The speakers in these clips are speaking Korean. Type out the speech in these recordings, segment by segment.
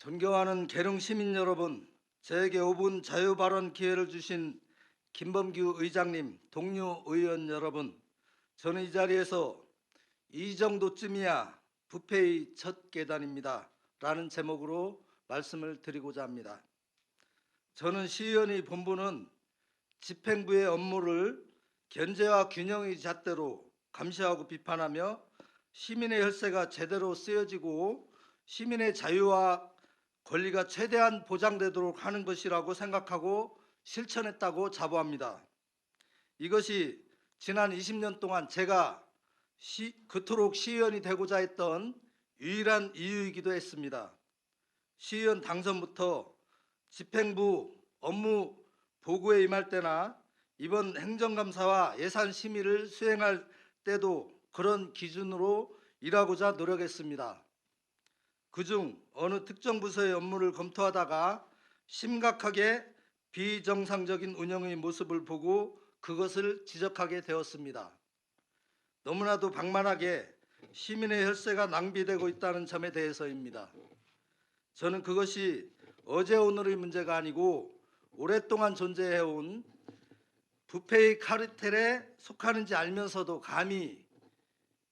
존경하는 계룡 시민 여러분, 저에게 5분 자유 발언 기회를 주신 김범규 의장님, 동료 의원 여러분, 저는 이 자리에서 이 정도쯤이야 부패의 첫 계단입니다. 라는 제목으로 말씀을 드리고자 합니다. 저는 시의원의 본부는 집행부의 업무를 견제와 균형의 잣대로 감시하고 비판하며 시민의 혈세가 제대로 쓰여지고 시민의 자유와 권리가 최대한 보장되도록 하는 것이라고 생각하고 실천했다고 자부합니다. 이것이 지난 20년 동안 제가 그토록 시의원이 되고자 했던 유일한 이유이기도 했습니다. 시의원 당선부터 집행부 업무 보고에 임할 때나 이번 행정감사와 예산심의를 수행할 때도 그런 기준으로 일하고자 노력했습니다. 그중 어느 특정 부서의 업무를 검토하다가 심각하게 비정상적인 운영의 모습을 보고 그것을 지적하게 되었습니다. 너무나도 방만하게 시민의 혈세가 낭비되고 있다는 점에 대해서입니다. 저는 그것이 어제 오늘의 문제가 아니고 오랫동안 존재해온 부패의 카르텔에 속하는지 알면서도 감히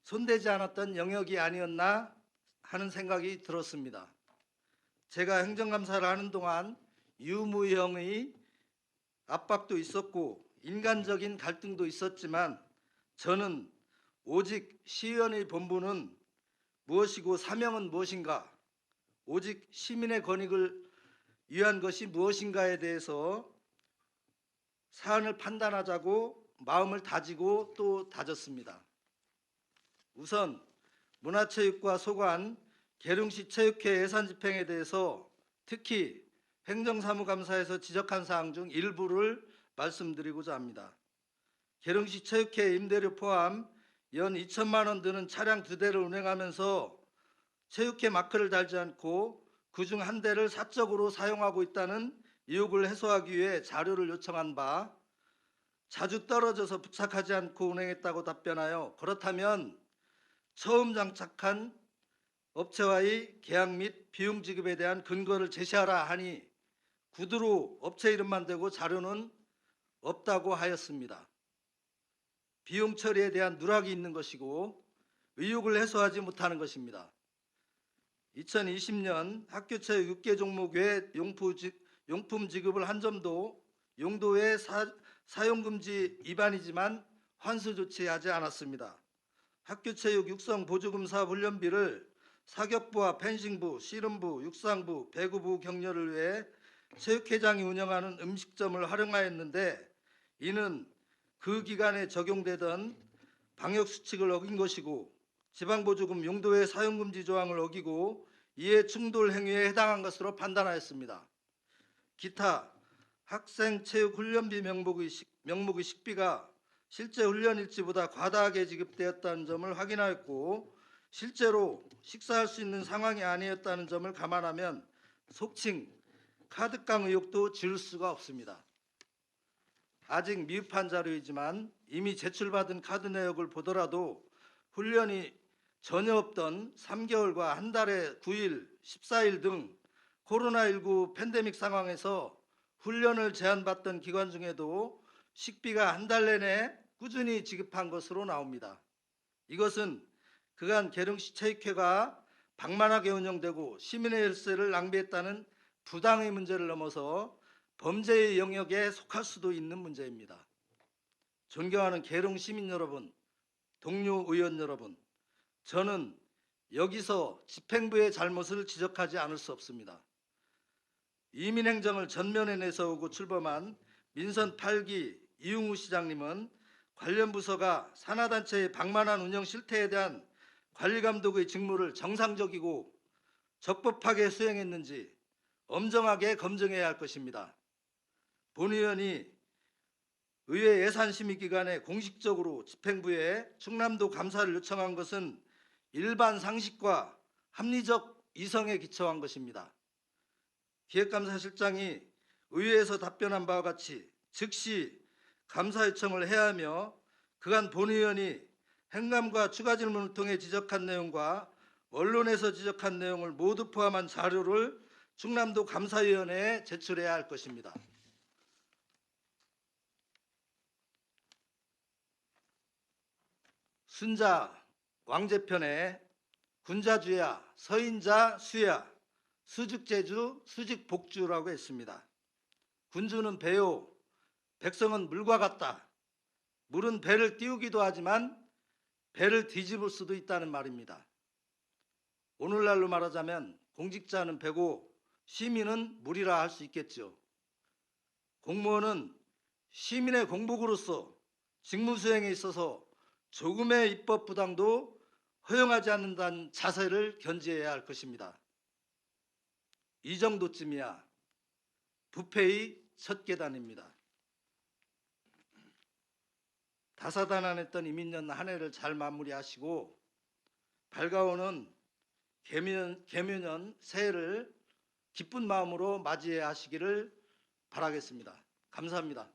손대지 않았던 영역이 아니었나 하는 생각이 들었습니다. 제가 행정감사를 하는 동안 유무형의 압박도 있었고 인간적인 갈등도 있었지만 저는 오직 시의원의 본분은 무엇이고 사명은 무엇인가, 오직 시민의 권익을 위한 것이 무엇인가에 대해서 사안을 판단하자고 마음을 다지고 또 다졌습니다. 우선 문화체육과 소관, 계룡시 체육회 예산 집행에 대해서 특히 행정사무감사에서 지적한 사항 중 일부를 말씀드리고자 합니다. 계룡시 체육회 임대료 포함 연 2천만 원 드는 차량 2대를 운행하면서 체육회 마크를 달지 않고 그중 한 대를 사적으로 사용하고 있다는 의혹을 해소하기 위해 자료를 요청한 바 자주 떨어져서 부착하지 않고 운행했다고 답변하여 그렇다면 처음 장착한 업체와의 계약 및 비용 지급에 대한 근거를 제시하라 하니 구두로 업체 이름만 대고 자료는 없다고 하였습니다. 비용 처리에 대한 누락이 있는 것이고 의혹을 해소하지 못하는 것입니다. 2020년 학교체육 6개 종목 외 용품 지급을 한 점도 용도의 사용금지 위반이지만 환수 조치하지 않았습니다. 학교체육 육성 보조금 사업 훈련비를 사격부와 펜싱부, 씨름부, 육상부, 배구부 격려를 위해 체육회장이 운영하는 음식점을 활용하였는데 이는 그 기간에 적용되던 방역수칙을 어긴 것이고 지방보조금 용도의 사용금지 조항을 어기고 이해 충돌 행위에 해당한 것으로 판단하였습니다. 기타 학생체육 훈련비 명목의 식비가 실제 훈련 일지보다 과다하게 지급되었다는 점을 확인하였고 실제로 식사할 수 있는 상황이 아니었다는 점을 감안하면 속칭 카드깡 의혹도 지울 수가 없습니다. 아직 미흡한 자료이지만 이미 제출받은 카드 내역을 보더라도 훈련이 전혀 없던 3개월과 한 달에 9일, 14일 등 코로나19 팬데믹 상황에서 훈련을 제한받던 기간 중에도 식비가 한 달 내내 꾸준히 지급한 것으로 나옵니다. 이것은 그간 계룡시 체육회가 방만하게 운영되고 시민의 혈세를 낭비했다는 부당의 문제를 넘어서 범죄의 영역에 속할 수도 있는 문제입니다. 존경하는 계룡 시민 여러분, 동료 의원 여러분, 저는 여기서 집행부의 잘못을 지적하지 않을 수 없습니다. 이민행정을 전면에 내세우고 출범한 민선 8기 이웅우 시장님은 관련 부서가 산하단체의 방만한 운영 실태에 대한 관리감독의 직무를 정상적이고 적법하게 수행했는지 엄정하게 검증해야 할 것입니다. 본 의원이 의회 예산심의 기간에 공식적으로 집행부에 충남도 감사를 요청한 것은 일반 상식과 합리적 이성에 기초한 것입니다. 기획감사실장이 의회에서 답변한 바와 같이 즉시 감사 요청을 해야 하며 그간 본 의원이 행감과 추가 질문을 통해 지적한 내용과 언론에서 지적한 내용을 모두 포함한 자료를 충남도 감사위원회에 제출해야 할 것입니다. 순자 왕제편에 군자주야, 서인자 수야, 수직제주, 수직복주라고 했습니다. 군주는 배요, 백성은 물과 같다. 물은 배를 띄우기도 하지만 배를 뒤집을 수도 있다는 말입니다. 오늘날로 말하자면 공직자는 배고 시민은 물이라 할 수 있겠죠. 공무원은 시민의 공복으로서 직무 수행에 있어서 조금의 입법 부당도 허용하지 않는다는 자세를 견지해야 할 것입니다. 이 정도쯤이야 부패의 첫 계단입니다. 다사다난했던 이민년 한 해를 잘 마무리하시고 밝아오는 개묘년 새해를 기쁜 마음으로 맞이하시기를 바라겠습니다. 감사합니다.